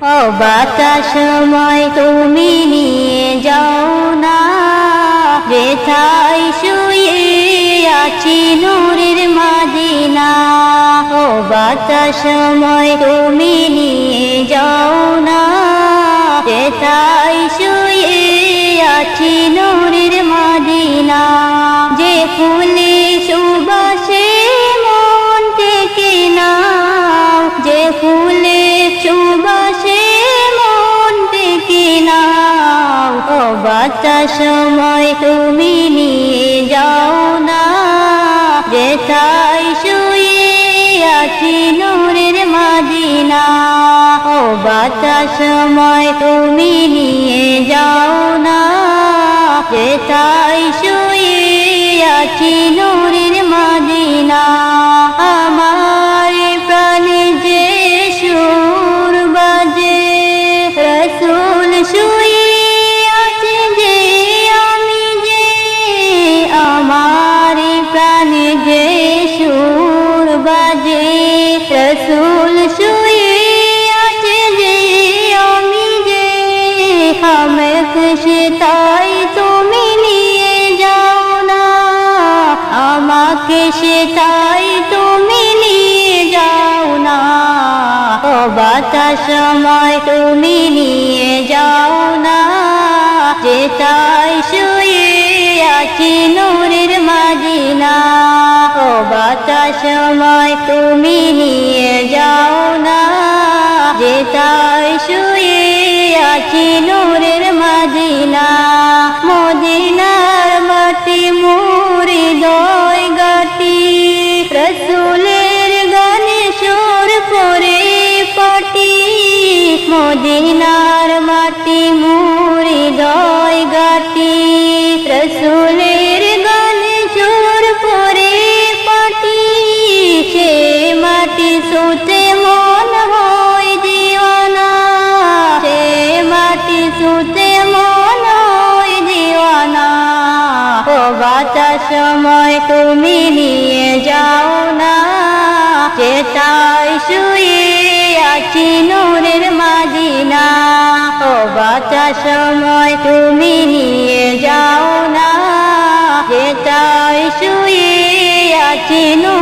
ও বাতাস সময় তুমি নিয়ে যাও না, যেথায় শুয়ে আছি নূরের মদিনা। ও বাতাস সময় তুমি নিয়ে যাও না, যেথায় শুয়ে আছি নূরের মদিনা। যে ফুলে সুবাসে মন থেকে নাও, যে ফুলে সুবাসে মন থেকে নাও। ও বাতাস সময় তুমি নিয়ে যাও না, যেথায় শুয়ে আছি নূরের মদিনা। ও বাতাস সময় তুমি নিয়ে যাও না, যেথায় শুয়ে আছি নূরের মদিনা। আমার প্রাণে যে সুর বাজে, রাসূল শুয়ে আছে যে, আমি যে। আমার প্রাণে যে সুর বাজে, রাসূল শুয়ে আছে যে, আমি যে। আমাকে সেটাই তুমি নিয়ে যাও না, আমাকে সেটাই তুমি নিয়ে যাও না। ও বাতাস সময় তুমি নিয়ে যাও না, যেথায় শুয়ে আছি নূরের মদিনা। ও বাতাস সময় তুমি নিয়ে যাও না, যেথায় শুয়ে আছি নূরের মদিনা। মদিনার মাটি মোর হৃদয় গাটি, রাসূলের গানে সুর করে পাটি। মদিনার মাটি মোর হৃদয় গাটি, রাসূলের গানে সুর করে পাটি। সে মাটি ছুঁতে মন হয় দিওয়ানা, সে মাটি ছুঁতে মন হয় দিওয়ানা। ও বাতাস সময় তুমি নিয়ে যাও না, যেথায় শুয়ে আছি নূরের মদিনা। ও বাতাস সময় তুমি নিয়ে যাও না, যেথায় শুয়ে আছি নূরের